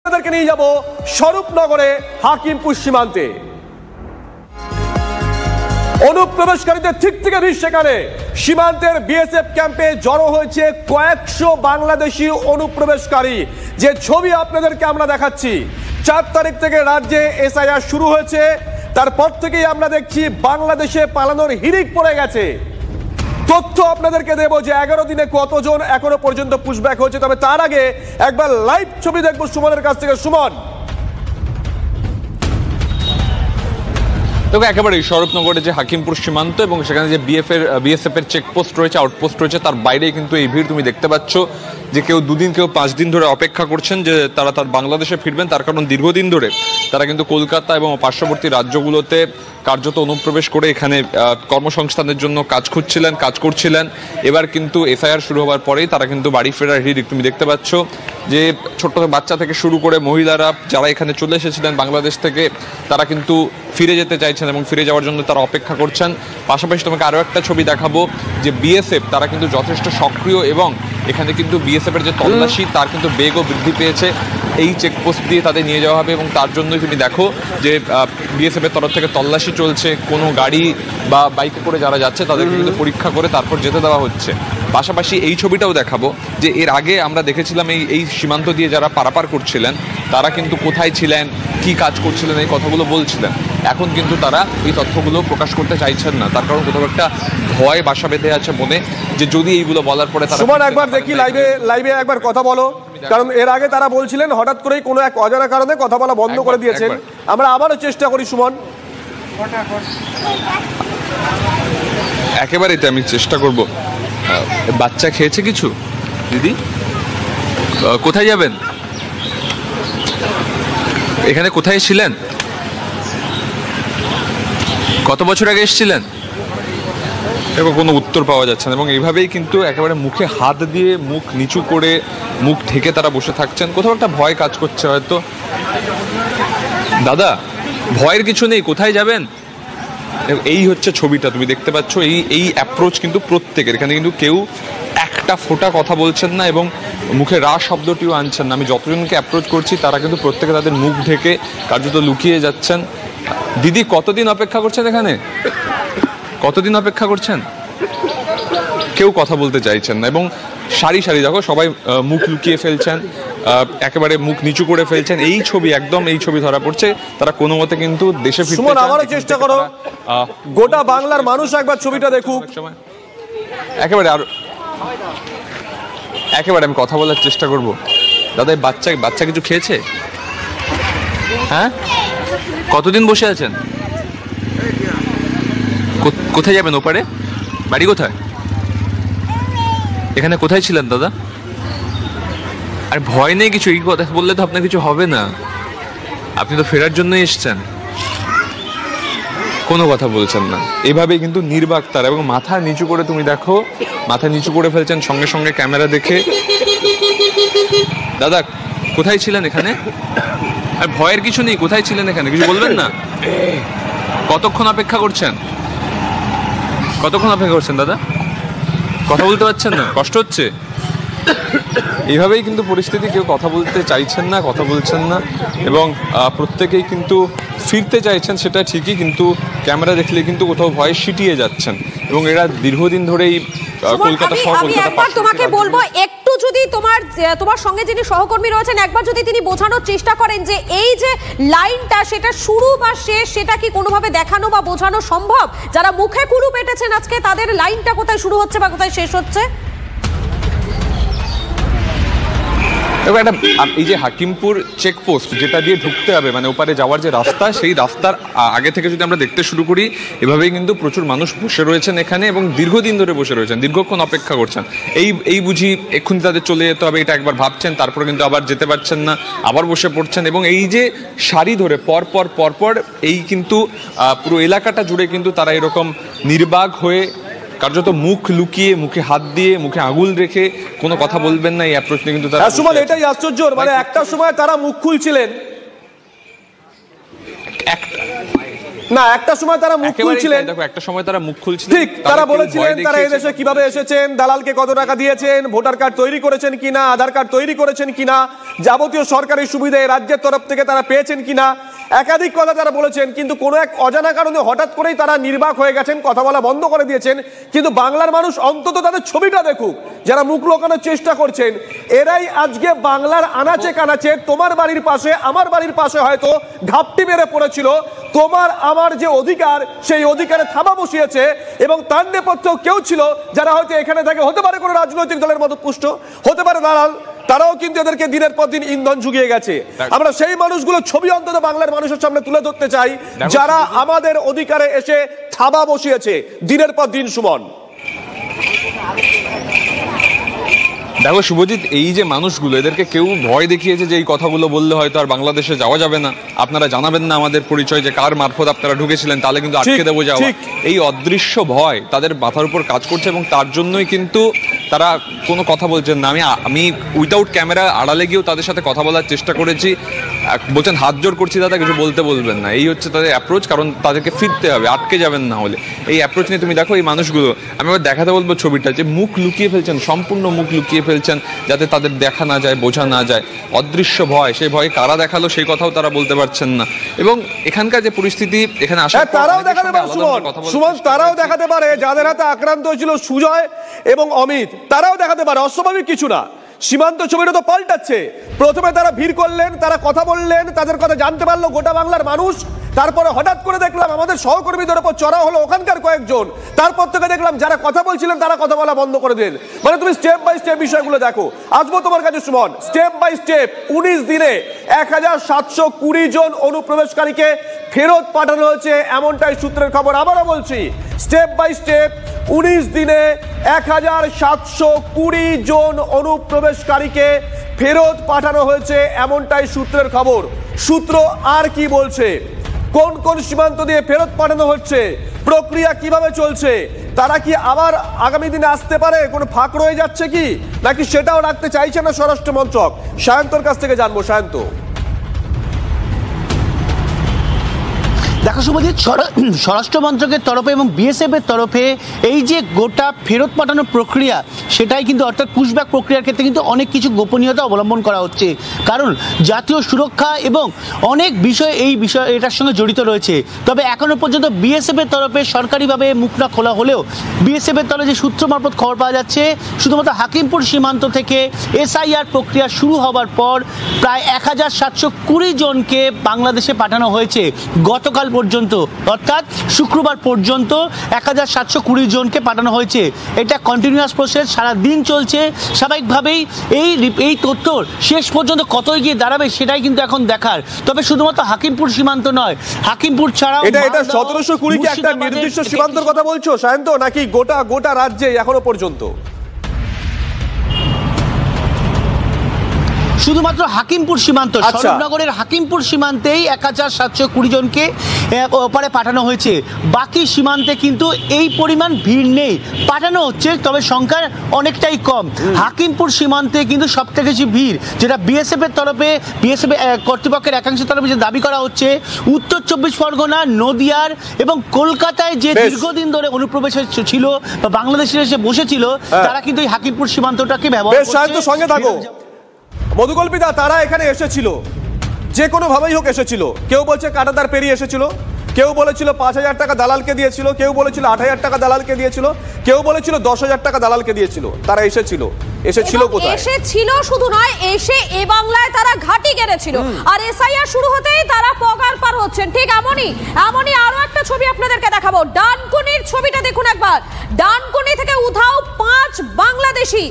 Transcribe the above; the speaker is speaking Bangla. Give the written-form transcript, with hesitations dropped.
আপনাদেরকে নিয়ে যাব স্বরূপনগরে হাকিমপুর সীমান্তে। অনুপ্রবেশকারীদের ঠিক থেকে সেখানে সীমান্তের বিএসএফ ক্যাম্পে জড়ো হয়েছে কয়েকশো বাংলাদেশি অনুপ্রবেশকারী। যে ছবি আপনাদেরকে আমরা দেখাচ্ছি, 4 তারিখ থেকে রাজ্যে এসআইআর শুরু হয়েছে, তারপর থেকেই আমরা দেখছি বাংলাদেশে পালানোর হিড়িক পড়ে গেছে। তথ্য আপনাদেরকে দেব যে 11 দিনে কতজন এখনো পর্যন্ত পুশব্যাক হয়েছে। তবে তার আগে একবার লাইভ ছবি দেখবো সুমনের কাছ থেকে। সুমন, দেখো একেবারে স্বরূপনগরে যে হাকিমপুর সীমান্ত এবং সেখানে যে বিএসএফ এর চেকপোস্ট রয়েছে, আউটপোস্ট রয়েছে, তার বাইরে কিন্তু এই ভিড় তুমি দেখতে পাচ্ছ। যে কেউ 2 দিন কেউ 5 দিন ধরে অপেক্ষা করছেন যে তারা তার বাংলাদেশে ফিরবেন, তার কারণ দীর্ঘদিন ধরে তারা কিন্তু কলকাতা এবং পার্শ্ববর্তী রাজ্যগুলোতে কার্যত অনুপ্রবেশ করে এখানে কর্মসংস্থানের জন্য কাজ করছিলেন। এবার কিন্তু এসআইআর শুরু হওয়ার পরেই তারা কিন্তু বাড়ি ফেরার হিড়িক তুমি দেখতে পাচ্ছ। যে ছোট্ট বাচ্চা থেকে শুরু করে মহিলারা যারা এখানে চলে এসেছিলেন বাংলাদেশ থেকে, তারা কিন্তু ফিরে যেতে চাইছেন এবং ফিরে যাওয়ার জন্য তারা অপেক্ষা করছেন। পাশাপাশি তোমাকে আরও একটা ছবি দেখাবো যে বিএসএফ তারা কিন্তু যথেষ্ট সক্রিয় এবং এখানে কিন্তু বিএসএফ এর যে তল্লাশি তার কিন্তু বেগও বৃদ্ধি পেয়েছে। এই চেকপোস্ট দিয়ে তাদের নিয়ে যাওয়া হবে এবং তার জন্যই তুমি দেখো যে বিএসএফ এর তরফ থেকে তল্লাশি চলছে। কোনো গাড়ি বা বাইকে করে যারা যাচ্ছে তাদেরকে কিন্তু পরীক্ষা করে তারপর যেতে দেওয়া হচ্ছে। পাশাপাশি এই ছবিটাও দেখাবো যে এর আগে আমরা দেখেছিলাম এই সীমান্ত দিয়ে যারা পারাপার করছিলেন তারা কিন্তু কোথায় ছিলেন, কি কাজ করছিলেন, এই কথাগুলো বলছিলেন। এখন কিন্তু তারা এই তথ্যগুলো প্রকাশ করতে চাইছেন না, তার কারণ কোথাও একটা ভয় বাসা বেঁধে আছে মনে যে যদি এইগুলো বলার পরে তারা। সুমন, একবার দেখি লাইভে একবার কথা বলো, কারণ এর আগে তারা বলছিলেন হঠাৎ করেই কোনো এক অজানা কারণে কথা বলা বন্ধ করে দিয়েছেন। আমরা আবারও চেষ্টা করি সুমন। একেবারেই তো আমি চেষ্টা করব। বাচ্চা খেয়েছে কিছু? দিদি কোথায় যাবেন? এখানে কোথায় ছিলেন? কত বছর আগে এসেছিলেন? এবং কোনো উত্তর পাওয়া যাচ্ছে না এবং এইভাবেই কিন্তু একেবারে মুখে হাত দিয়ে মুখ নিচু করে মুখ ঢেকে তারা বসে থাকছেন। কোথাও একটা ভয় কাজ করছে হয়তো। দাদা, ভয়ের কিছু নেই, কোথায় যাবেন? এই হচ্ছে ছবিটা তুমি দেখতে পাচ্ছ। এই অ্যাপ্রোচ কিন্তু প্রত্যেকের, এখানে কিন্তু কেউ একটা ফোঁটা কথা বলছেন না এবং মুখে রা শব্দটিও আনছেন না। আমি যতজনকে অ্যাপ্রোচ করছি তারা কিন্তু প্রত্যেকে তাদের মুখ ঢেকে কার্যত লুকিয়ে যাচ্ছেন। দিদি, কতদিন অপেক্ষা করছেন এখানে? কতদিন অপেক্ষা করছেন? কেউ কথা বলতে চাইছেন না এবং সারি সারি দেখো সবাই মুখ লুকিয়ে ফেলছেন, একেবারে মুখ নিচু করে ফেলছেন। এই ছবি একদম এই ছবি ধরা পড়ছে। তারা কোনো মতে কিন্তু দেশে ফিরতে চান। আবারও চেষ্টা করো, গোটা বাংলার মানুষ একবার ছবিটা দেখুক। একেবারে আমি কথা বলার চেষ্টা করব। দাদা, বাচ্চা কিছু খেয়েছে? হ্যাঁ, কতদিন বসে আছেন? কোথায় যাবেন? ওপারে বাড়ি কোথায়? এখানে কোথায় ছিলেন দাদা? আর ভয় নেই কিছু? এই কথা বললে তো আপনার কিছু হবে না, আপনি তো ফেরার জন্যই এসছেন। কোনো কথা বলছেন না, এইভাবেই কিন্তু নির্বাক তার। এবং মাথা নিচু করে তুমি দেখো, মাথা নিচু করে ফেলছেন সঙ্গে সঙ্গে ক্যামেরা দেখে। দাদা, কোথায় ছিলেন এখানে? আর ভয়ের কিছু নেই, কোথায় ছিলেন এখানে? কিছু বলবেন না? কতক্ষণ অপেক্ষা করছেন? কতক্ষণ অপেক্ষা করছেন দাদা? কথা বলতে পারছেন না? কষ্ট হচ্ছে? এইভাবেই কিন্তু পরিস্থিতি। কেউ কথা বলতে চাইছেন না, কথা বলছেন না এবং প্রত্যেকেই কিন্তু ফিরতে চাইছেন, সেটা ঠিকই, কিন্তু ক্যামেরা দেখলে কিন্তু কোথাও ভয়ে সিটিয়ে যাচ্ছেন। এবং এরা দীর্ঘদিন ধরেই কলকাতা শহর, কলকাতা। তোমাকে বলবো একটু যদি তোমার সঙ্গে যিনি সহকর্মী রয়েছেন একবার যদি তিনি বোঝানোর চেষ্টা করেন যে এই যে লাইনটা সেটা শুরু বা শেষ সেটা কি কোনোভাবে দেখানো বা বোঝানো সম্ভব? যারা মুখে কুলু পেটেছেন আজকে তাদের লাইনটা কোথায় শুরু হচ্ছে বা কোথায় শেষ হচ্ছে? এই যে হাকিমপুর চেকপোস্ট যেটা দিয়ে ঢুকতে হবে, মানে ওপারে যাওয়ার যে রাস্তা, সেই রাস্তার আগে থেকে যদি আমরা দেখতে শুরু করি, এভাবেই কিন্তু প্রচুর মানুষ বসে রয়েছেন এখানে এবং দীর্ঘদিন ধরে বসে রয়েছেন, দীর্ঘক্ষণ অপেক্ষা করছেন। এই বুঝি এক্ষুনি তাদের চলে যেতে হবে, এটা একবার ভাবছেন, তারপরে কিন্তু আবার যেতে পারছেন না, আবার বসে পড়ছেন। এবং এই যে সারি ধরে পরপর এই কিন্তু পুরো এলাকাটা জুড়ে কিন্তু তারা এরকম নির্বাক হয়ে কার্যত মুখ লুকিয়ে, মুখে হাত দিয়ে, মুখে আঙুল রেখে কোনো কথা বলবেন না, এই অ্যাপ্রোচ নিয়ে কিন্তু তারা। সুমন, এটাই আশ্চর্য, মানে একটা সময় তারা মুখ খুলছিলেন, না একটা সময় তারা মুখ খুলছিলেন, দেখো একটা সময় তারা মুখ খুলছিলেন, ঠিক তারা বলেছিলেন তারা এদেশে কিভাবে এসেছেন, দালালকে কত টাকা দিয়েছেন, ভোটার কার্ড তৈরি করেছেন কিনা, আধার কার্ড তৈরি করেছেন কিনা, যাবতীয় সরকারি সুবিধা রাজ্যের তরফ থেকে তারা পেয়েছেন কিনা, একাধিক কথা তারা বলেছেন। কিন্তু কোনো এক অজানা কারণে হঠাৎ করেই তারা নির্বাক হয়ে গেছেন, কথা বলা বন্ধ করে দিয়েছেন। কিন্তু বাংলার মানুষ অন্তত তাদের ছবিটা দেখুক, যারা মুখ লোকানোর চেষ্টা করছেন এরাই আজকে বাংলার আনাচে কানাচে, তোমার বাড়ির পাশে আমার বাড়ির পাশে হয়তো ঘাপটি মেরে পড়েছিল, তোমার আমার যে অধিকার সেই অধিকারে থাবা বসিয়েছে। এবং তার নেপথ্যেও কেউ ছিল যারা হয়তো এখানে থাকে, হতে পারে কোনো রাজনৈতিক দলের মতো পুষ্ট, হতে পারে দালাল, তারাও কিন্তু এদেরকে দিনের পর দিন ইন্ধন জুগিয়ে গেছে। আমরা সেই মানুষগুলোর ছবি অন্তত বাংলার মানুষের সামনে তুলে ধরতে চাই যারা আমাদের অধিকারে এসে থাবা বসিয়েছে দিনের পর দিন। সুমন, দেখো শুভজিৎ, এই যে মানুষগুলো, এদেরকে কেউ ভয় দেখিয়েছে যে এই কথাগুলো বললে হয়তো আর বাংলাদেশে যাওয়া যাবে না, আপনারা জানাবেন না আমাদের পরিচয়, যে কার মারফত আপনারা ঢুকেছিলেন, তাহলে কিন্তু আটকে দেবো যাওয়া। এই অদৃশ্য ভয় তাদের মাথার উপর কাজ করছে এবং তার জন্যই কিন্তু তারা কোনো কথা বলছেন না। আমি উইদাউট ক্যামেরা আড়ালে গিয়েও তাদের সাথে কথা বলার চেষ্টা করেছি, বলছেন হাত জোর করছি দাদা কিছু বলতে বলবেন না, এই হচ্ছে তাদের অ্যাপ্রোচ। কারণ তাদেরকে ফিরতে হবে, আটকে যাবেন না হলে। এই অ্যাপ্রোচ নিয়ে তুমি দেখো এই মানুষগুলো, আমি আবার দেখাতে বলবো ছবিটা, যে মুখ লুকিয়ে ফেলছেন, সম্পূর্ণ মুখ লুকিয়ে ফেলছেন যাতে তাদের দেখা না যায়, বোঝা না যায়। অদৃশ্য ভয়, সেই ভয় কারা দেখালো সেই কথাও তারা বলতে পারছেন না। এবং এখানকার যে পরিস্থিতি, এখানে আসা তারাও দেখাতে পারে সুমন, তারাও দেখাতে পারে যাদের হাতে আক্রান্ত হয়েছিল সুজয় এবং অমিত, তারাও দেখাতে পারে, অস্বাভাবিক কিছু না। সীমান্ত ছবিটা তো পাল্টাচ্ছে। প্রথমে তারা ভিড় করলেন, তারা কথা বললেন, তাদের কথা জানতে পারলো গোটা বাংলার মানুষ। তারপরে হঠাৎ করে দেখলাম আমাদের সহকর্মীদের উপর চড়া হলো ওখানকার কয়েকজন, তারপর থেকে দেখলাম যারা কথা বলছিলেন তারা কথা বলা বন্ধ করে দিলেন। মানে তুমি স্টেপ বাই স্টেপ বিষয়গুলো দেখো। আসবো তোমার কাছে সুমন, স্টেপ বাই স্টেপ 19 দিনে 1720 জন অনুপ্রবেশকারীকে ফেরত পাঠানো হয়েছে, এমনটাই সূত্রের খবর। আবারও বলছি, স্টেপ বাই স্টেপ 19 দিনে 1720 জন অনুপ্রবেশকারীকে ফেরত পাঠানো হয়েছে, এমনটাই সূত্রের খবর। সূত্র আর কি বলছে, কোন কোন সীমান্ত দিয়ে ফেরত পাঠানো হচ্ছে, প্রক্রিয়া কিভাবে চলছে, তারা কি আবার আগামী দিনে আসতে পারে, কোনো ফাঁক রয়ে যাচ্ছে কি, নাকি সেটাও রাখতে চাইছে না স্বরাষ্ট্র মন্ত্রক? সায়ন্তর কাছ থেকে জানবো। সায়ন্ত, দেখো শুভজিৎ, স্বরাষ্ট্র মন্ত্রকের তরফে এবং বিএসএফ এর তরফে এই যে গোটা ফেরত পাঠানোর প্রক্রিয়া, সেটাই কিন্তু অর্থাৎ পুশব্যাক প্রক্রিয়ার ক্ষেত্রে কিন্তু অনেক কিছু গোপনীয়তা অবলম্বন করা হচ্ছে। কারণ জাতীয় সুরক্ষা এবং অনেক বিষয় এটার সঙ্গে জড়িত রয়েছে। তবে এখনো পর্যন্ত বিএসএফ এর তরফে সরকারিভাবে মুখ না খোলা হলেও বিএসএফ এর তরফে যে সূত্র মারফত খবর পাওয়া যাচ্ছে, শুধুমাত্র হাকিমপুর সীমান্ত থেকে এসআইআর প্রক্রিয়া শুরু হওয়ার পর প্রায় 1720 জনকে বাংলাদেশে পাঠানো হয়েছে গতকাল পর্যন্ত, অর্থাৎ শুক্রবার পর্যন্ত 1720 জনকে পাঠানো হয়েছে। এটা কন্টিনিউয়াস প্রসেস, সারা দিন চলছে। স্বাভাবিকভাবেই এই তথ্য শেষ পর্যন্ত কতই গিয়ে দাঁড়াবে সেটাই কিন্তু এখন দেখার। তবে শুধুমাত্র হাকিমপুর সীমান্ত নয়, হাকিমপুর ছাড়াও এটা 1720 কি একটা নির্দিষ্ট সীমান্তের কথা বলছো সায়ন্ত, নাকি গোটা রাজ্যে এখনো পর্যন্ত? শুধুমাত্র হাকিমপুর সীমান্ত, সরবনগরের হাকিমপুর সীমান্তেই 1720 জনকে ওপারে পাঠানো হয়েছে। বাকি সীমান্তে কিন্তু এই পরিমাণ ভিড় নেই, পাঠানো হচ্ছে তবে সংখ্যা অনেকটাই কম। হাকিমপুর সীমান্তে কিন্তু সবথেকে বেশি ভিড়, যেটা বিএসএফ এর তরফে, বিএসএফ কর্তৃপক্ষের একাংশের তরফে যে দাবি করা হচ্ছে, উত্তর 24 পরগনা, নদিয়ার এবং কলকাতায় যে দীর্ঘদিন ধরে অনুপ্রবেশ ছিল বা বাংলাদেশে এসে বসেছিল, তারা কিন্তু এই হাকিমপুর সীমান্তটাকে ব্যবহার করছে। সঙ্গে থাকো মধুকল্পিতা, তারা এখানে এসেছিল, যে কোনো ভাবেই হোক এসেছিল। কেউ বলছে কাঁটাতার পেরিয়ে এসেছিল, কেউ বলেছিল 5000 টাকা দালালকে দিয়েছিল, কেউ বলেছিল 8000 টাকা দালালকে দিয়েছিল, কেউ বলেছিল 10,000 টাকা দালালকে দিয়েছিল। তারা এসেছিল কোথায়? এসেছিল শুধু নয়, এসে এ বাংলায় তারা ঘাঁটি গেড়েছিল। আর এসআইআর শুরু হতেই তারা পগার পার হচ্ছেন। ঠিক এমনই আরো একটা ছবি আপনাদেরকে দেখাবো। ডানকুনির ছবিটা দেখুন একবার। ডানকুনি থেকে উধাও 5 বাংলাদেশি।